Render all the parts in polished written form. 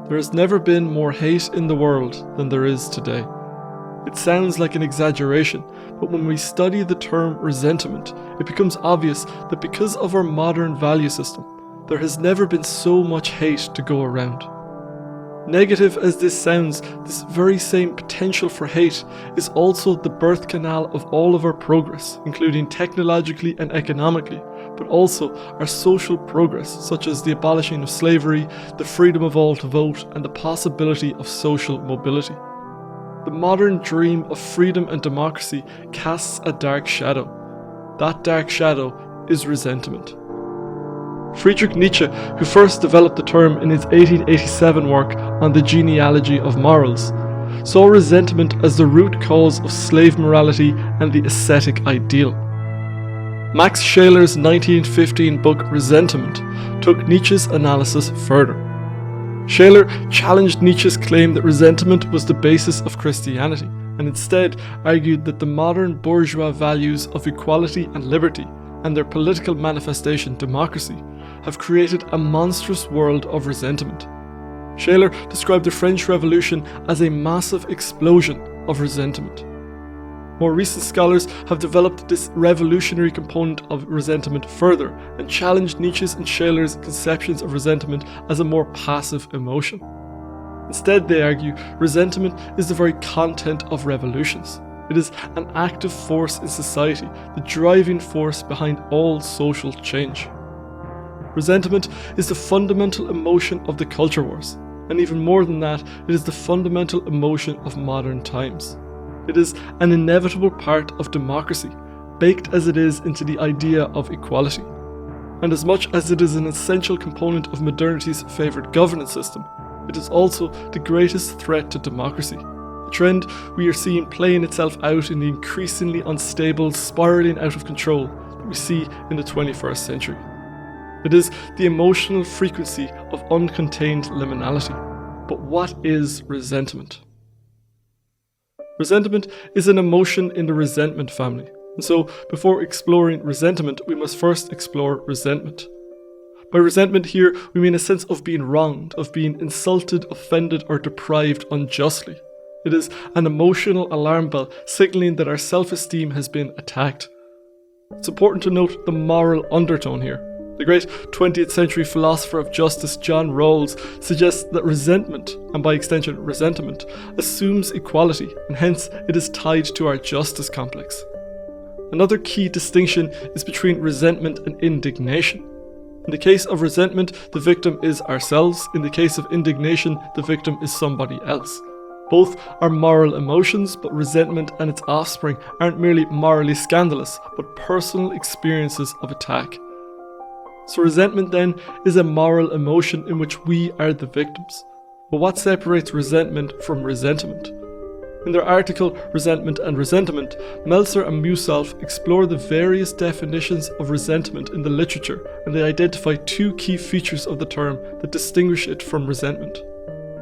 There has never been more hate in the world than there is today. It sounds like an exaggeration, but when we study the term resentment, it becomes obvious that because of our modern value system, there has never been so much hate to go around. Negative as this sounds, this very same potential for hate is also the birth canal of all of our progress, including technologically and economically, but also our social progress, such as the abolishing of slavery, the freedom of all to vote, and the possibility of social mobility. The modern dream of freedom and democracy casts a dark shadow. That dark shadow is resentment. Friedrich Nietzsche, who first developed the term in his 1887 work on the Genealogy of Morals, saw resentment as the root cause of slave morality and the ascetic ideal. Max Scheler's 1915 book Ressentiment took Nietzsche's analysis further. Scheler challenged Nietzsche's claim that resentment was the basis of Christianity, and instead argued that the modern bourgeois values of equality and liberty, and their political manifestation democracy, have created a monstrous world of resentment. Scheler described the French Revolution as a massive explosion of resentment. More recent scholars have developed this revolutionary component of resentment further and challenged Nietzsche's and Scheler's conceptions of resentment as a more passive emotion. Instead, they argue, resentment is the very content of revolutions. It is an active force in society, the driving force behind all social change. Resentment is the fundamental emotion of the culture wars, and even more than that, it is the fundamental emotion of modern times. It is an inevitable part of democracy, baked as it is into the idea of equality. And as much as it is an essential component of modernity's favoured governance system, it is also the greatest threat to democracy. A trend we are seeing playing itself out in the increasingly unstable spiralling out of control that we see in the 21st century. It is the emotional frequency of uncontained liminality. But what is resentment? Resentment is an emotion in the resentment family, and so before exploring resentment, we must first explore resentment. By resentment here, we mean a sense of being wronged, of being insulted, offended, or deprived unjustly. It is an emotional alarm bell signalling that our self-esteem has been attacked. It's important to note the moral undertone here. The great 20th century philosopher of justice John Rawls suggests that resentment, and by extension resentment, assumes equality, and hence it is tied to our justice complex. Another key distinction is between resentment and indignation. In the case of resentment, the victim is ourselves. In the case of indignation, the victim is somebody else. Both are moral emotions, but resentment and its offspring aren't merely morally scandalous, but personal experiences of attack. So resentment then is a moral emotion in which we are the victims. But what separates resentment from resentment? In their article Resentment and Ressentiment, Meltzer and Musalf explore the various definitions of resentment in the literature, and they identify two key features of the term that distinguish it from resentment.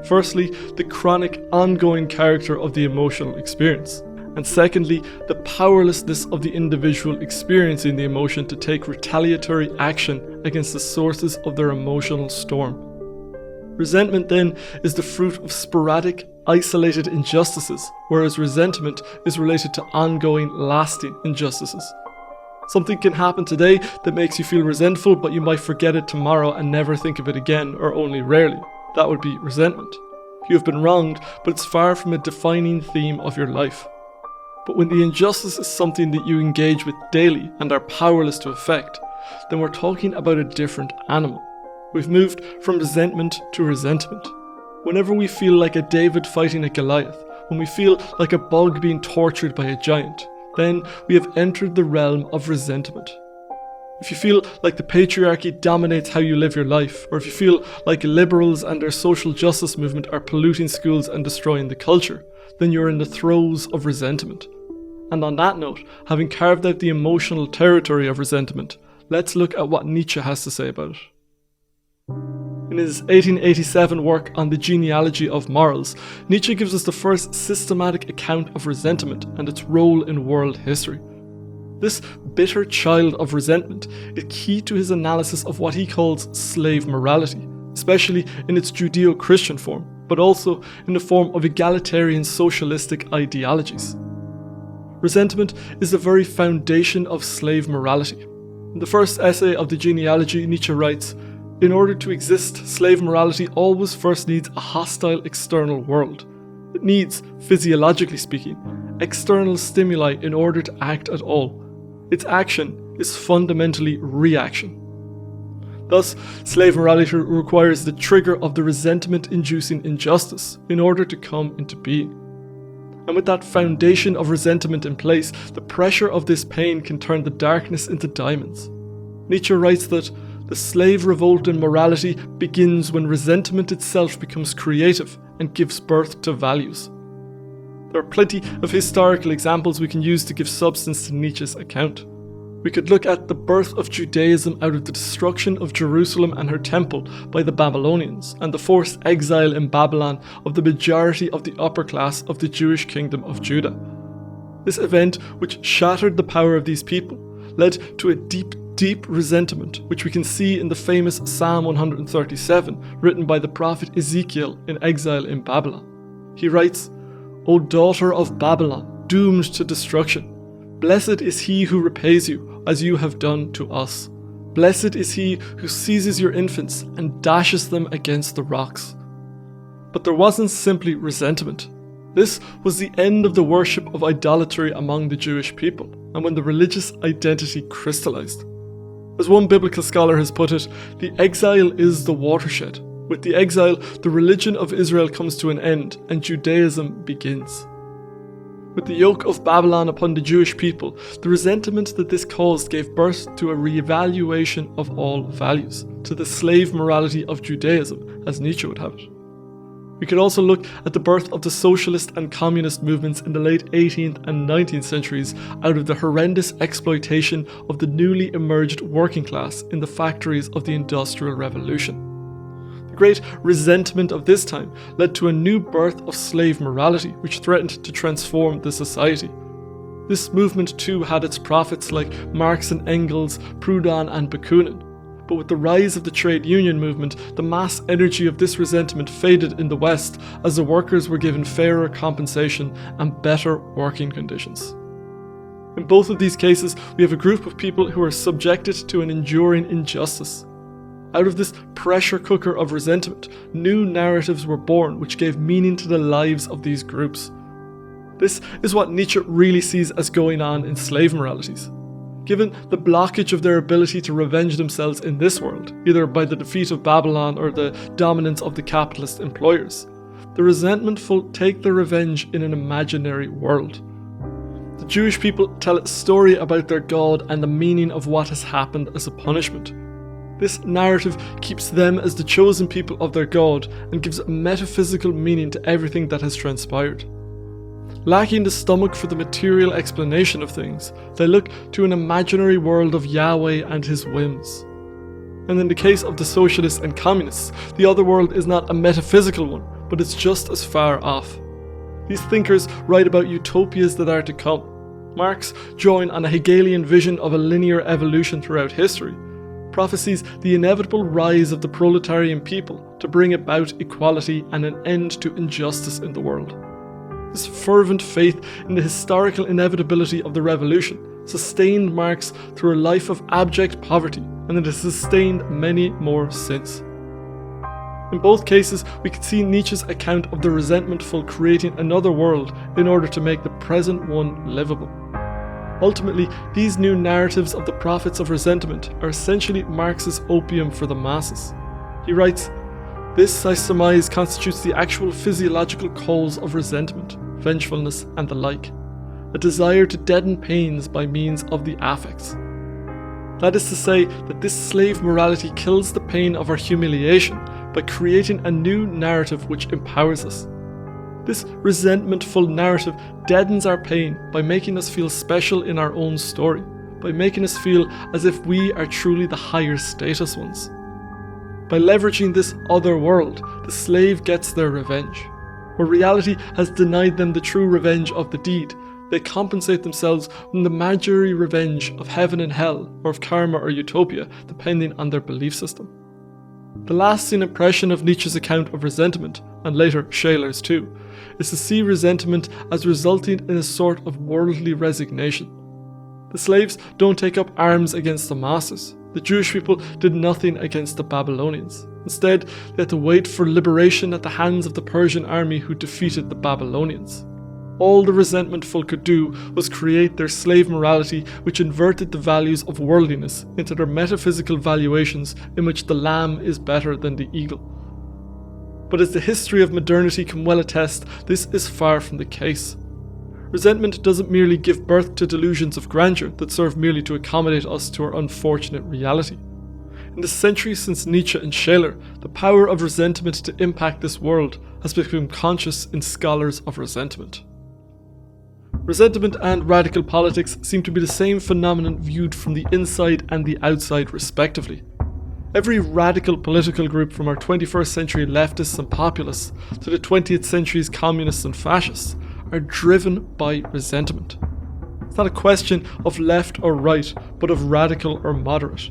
Firstly, the chronic, ongoing character of the emotional experience. And secondly, the powerlessness of the individual experiencing the emotion to take retaliatory action against the sources of their emotional storm. Resentment then is the fruit of sporadic, isolated injustices, whereas resentment is related to ongoing, lasting injustices. Something can happen today that makes you feel resentful, but you might forget it tomorrow and never think of it again, or only rarely. That would be resentment. You have been wronged, but it's far from a defining theme of your life. But when the injustice is something that you engage with daily and are powerless to affect, then we're talking about a different animal. We've moved from resentment to resentment. Whenever we feel like a David fighting a Goliath, when we feel like a bug being tortured by a giant, then we have entered the realm of resentment. If you feel like the patriarchy dominates how you live your life, or if you feel like liberals and their social justice movement are polluting schools and destroying the culture, then you're in the throes of resentment. And on that note, having carved out the emotional territory of resentment, let's look at what Nietzsche has to say about it. In his 1887 work on the Genealogy of Morals, Nietzsche gives us the first systematic account of resentment and its role in world history. This bitter child of resentment is key to his analysis of what he calls slave morality, especially in its Judeo-Christian form, but also in the form of egalitarian socialistic ideologies. Resentment is the very foundation of slave morality. In the first essay of the Genealogy, Nietzsche writes, "In order to exist, slave morality always first needs a hostile external world. It needs, physiologically speaking, external stimuli in order to act at all. Its action is fundamentally reaction." Thus, slave morality requires the trigger of the resentment-inducing injustice in order to come into being. And with that foundation of resentment in place, the pressure of this pain can turn the darkness into diamonds. Nietzsche writes that the slave revolt in morality begins when resentment itself becomes creative and gives birth to values. There are plenty of historical examples we can use to give substance to Nietzsche's account. We could look at the birth of Judaism out of the destruction of Jerusalem and her temple by the Babylonians, and the forced exile in Babylon of the majority of the upper class of the Jewish kingdom of Judah. This event, which shattered the power of these people, led to a deep resentment, which we can see in the famous Psalm 137, written by the prophet Ezekiel in exile in Babylon. He writes, "O daughter of Babylon, doomed to destruction, blessed is he who repays you, as you have done to us. Blessed is he who seizes your infants and dashes them against the rocks." But there wasn't simply resentment. This was the end of the worship of idolatry among the Jewish people, and when the religious identity crystallized. As one biblical scholar has put it, the exile is the watershed. With the exile, the religion of Israel comes to an end, and Judaism begins. With the yoke of Babylon upon the Jewish people, the resentment that this caused gave birth to a re-evaluation of all values, to the slave morality of Judaism, as Nietzsche would have it. We could also look at the birth of the socialist and communist movements in the late 18th and 19th centuries out of the horrendous exploitation of the newly emerged working class in the factories of the Industrial Revolution. The great resentment of this time led to a new birth of slave morality, which threatened to transform the society. This movement too had its prophets like Marx and Engels, Proudhon and Bakunin. But with the rise of the trade union movement, the mass energy of this resentment faded in the West as the workers were given fairer compensation and better working conditions. In both of these cases, we have a group of people who are subjected to an enduring injustice. Out of this pressure cooker of resentment, new narratives were born which gave meaning to the lives of these groups. This is what Nietzsche really sees as going on in slave moralities. Given the blockage of their ability to revenge themselves in this world, either by the defeat of Babylon or the dominance of the capitalist employers, the resentmentful take their revenge in an imaginary world. The Jewish people tell a story about their God and the meaning of what has happened as a punishment. This narrative keeps them as the chosen people of their God and gives a metaphysical meaning to everything that has transpired. Lacking the stomach for the material explanation of things, they look to an imaginary world of Yahweh and his whims. And in the case of the socialists and communists, the other world is not a metaphysical one, but it's just as far off. These thinkers write about utopias that are to come. Marx, drawing on a Hegelian vision of a linear evolution throughout history, prophesies the inevitable rise of the proletarian people to bring about equality and an end to injustice in the world. This fervent faith in the historical inevitability of the revolution sustained Marx through a life of abject poverty, and it has sustained many more since. In both cases, we can see Nietzsche's account of the resentmentful creating another world in order to make the present one livable. Ultimately, these new narratives of the prophets of resentment are essentially Marx's opium for the masses. He writes, "This, I surmise, constitutes the actual physiological cause of resentment, vengefulness, and the like, a desire to deaden pains by means of the affects. That is to say, that this slave morality kills the pain of our humiliation by creating a new narrative which empowers us. This resentmentful narrative deadens our pain by making us feel special in our own story, by making us feel as if we are truly the higher status ones. By leveraging this other world, the slave gets their revenge. Where reality has denied them the true revenge of the deed, they compensate themselves with the imaginary revenge of heaven and hell, or of karma or utopia, depending on their belief system. The lasting impression of Nietzsche's account of resentment, and later Scheler's too, is to see resentment as resulting in a sort of worldly resignation. The slaves don't take up arms against the masters. The Jewish people did nothing against the Babylonians. Instead, they had to wait for liberation at the hands of the Persian army who defeated the Babylonians. All the resentmentful could do was create their slave morality, which inverted the values of worldliness into their metaphysical valuations in which the lamb is better than the eagle. But as the history of modernity can well attest, this is far from the case. Resentment doesn't merely give birth to delusions of grandeur that serve merely to accommodate us to our unfortunate reality. In the centuries since Nietzsche and Scheler, the power of resentment to impact this world has become conscious in scholars of resentment. Resentment and radical politics seem to be the same phenomenon viewed from the inside and the outside respectively. Every radical political group from our 21st century leftists and populists to the 20th century's communists and fascists are driven by resentment. It's not a question of left or right, but of radical or moderate.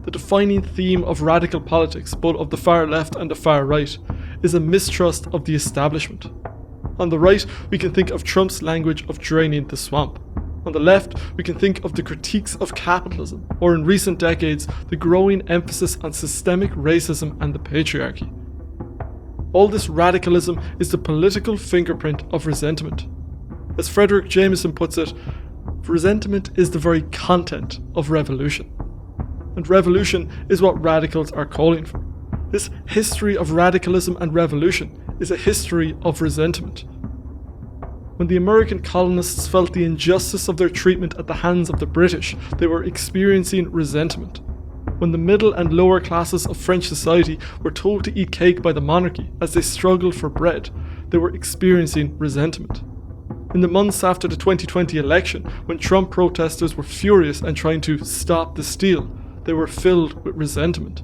The defining theme of radical politics, both of the far left and the far right, is a mistrust of the establishment. On the right, we can think of Trump's language of draining the swamp. On the left, we can think of the critiques of capitalism, or in recent decades, the growing emphasis on systemic racism and the patriarchy. All this radicalism is the political fingerprint of resentment. As Frederick Jameson puts it, resentment is the very content of revolution. And revolution is what radicals are calling for. This history of radicalism and revolution is a history of resentment. When the American colonists felt the injustice of their treatment at the hands of the British, they were experiencing resentment. When the middle and lower classes of French society were told to eat cake by the monarchy as they struggled for bread, they were experiencing resentment. In the months after the 2020 election, when Trump protesters were furious and trying to stop the steal, they were filled with resentment.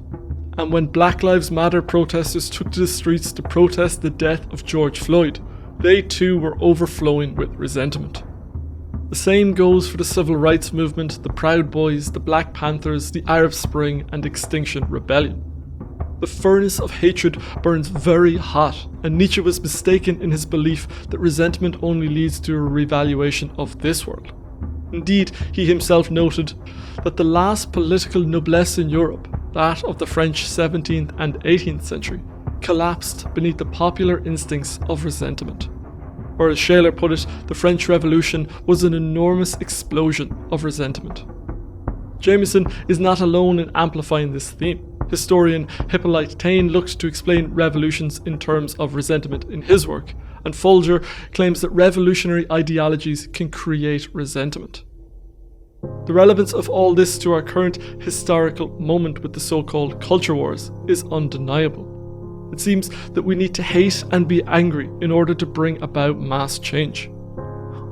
And when Black Lives Matter protesters took to the streets to protest the death of George Floyd, they too were overflowing with resentment. The same goes for the civil rights movement, the Proud Boys, the Black Panthers, the Arab Spring and Extinction Rebellion. The furnace of hatred burns very hot, and Nietzsche was mistaken in his belief that resentment only leads to a revaluation of this world. Indeed, he himself noted that the last political noblesse in Europe, that of the French 17th and 18th century, collapsed beneath the popular instincts of resentment. Or as Scheler put it, the French Revolution was an enormous explosion of resentment. Jameson is not alone in amplifying this theme. Historian Hippolyte Taine looked to explain revolutions in terms of resentment in his work, and Folger claims that revolutionary ideologies can create resentment. The relevance of all this to our current historical moment with the so-called culture wars is undeniable. It seems that we need to hate and be angry in order to bring about mass change.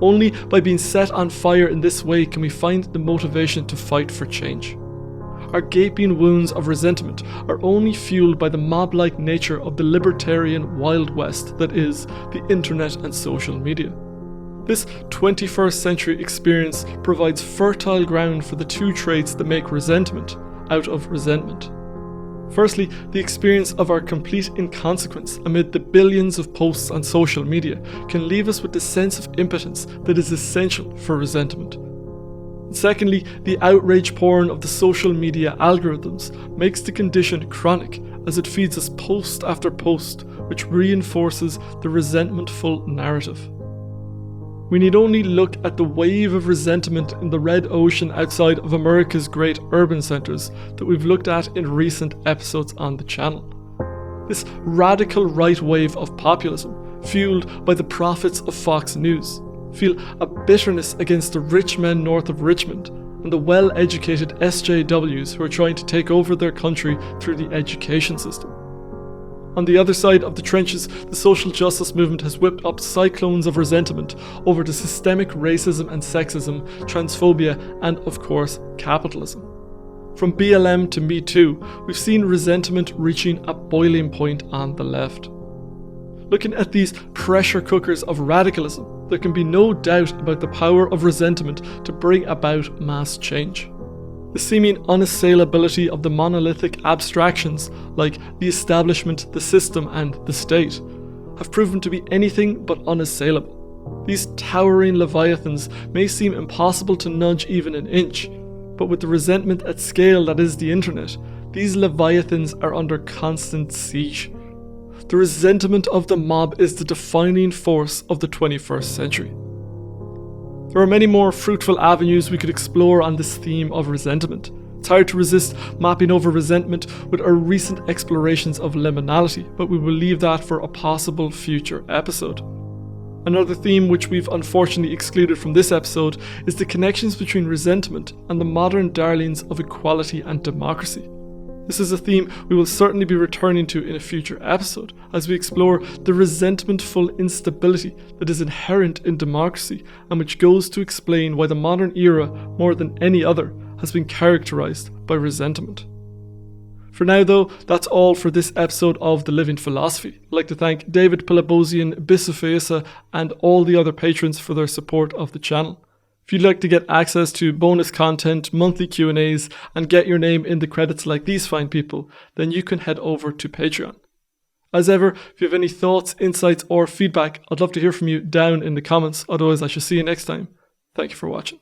Only by being set on fire in this way can we find the motivation to fight for change. Our gaping wounds of resentment are only fueled by the mob-like nature of the libertarian Wild West that is the internet and social media. This 21st century experience provides fertile ground for the two traits that make resentment out of resentment. Firstly, the experience of our complete inconsequence amid the billions of posts on social media can leave us with the sense of impotence that is essential for resentment. Secondly, the outrage porn of the social media algorithms makes the condition chronic as it feeds us post after post, which reinforces the resentmentful narrative. We need only look at the wave of resentment in the red ocean outside of America's great urban centres that we've looked at in recent episodes on the channel. This radical right wave of populism, fueled by the profits of Fox News, feel a bitterness against the rich men north of Richmond and the well-educated SJWs who are trying to take over their country through the education system. On the other side of the trenches, the social justice movement has whipped up cyclones of resentment over the systemic racism and sexism, transphobia, and of course, capitalism. From BLM to Me Too, we've seen resentment reaching a boiling point on the left. Looking at these pressure cookers of radicalism, there can be no doubt about the power of resentment to bring about mass change. The seeming unassailability of the monolithic abstractions like the establishment, the system, and the state have proven to be anything but unassailable. These towering leviathans may seem impossible to nudge even an inch, but with the resentment at scale that is the internet, these leviathans are under constant siege. The resentment of the mob is the defining force of the 21st century. There are many more fruitful avenues we could explore on this theme of resentment. It's hard to resist mapping over resentment with our recent explorations of liminality, but we will leave that for a possible future episode. Another theme which we've unfortunately excluded from this episode is the connections between resentment and the modern darlings of equality and democracy. This is a theme we will certainly be returning to in a future episode as we explore the resentmentful instability that is inherent in democracy and which goes to explain why the modern era, more than any other, has been characterized by resentment. For now though, that's all for this episode of The Living Philosophy. I'd like to thank David Pilabosian, Bisafesa, and all the other patrons for their support of the channel. If you'd like to get access to bonus content, monthly Q&As, and get your name in the credits like these fine people, then you can head over to Patreon. As ever, if you have any thoughts, insights, or feedback, I'd love to hear from you down in the comments. Otherwise, I shall see you next time. Thank you for watching.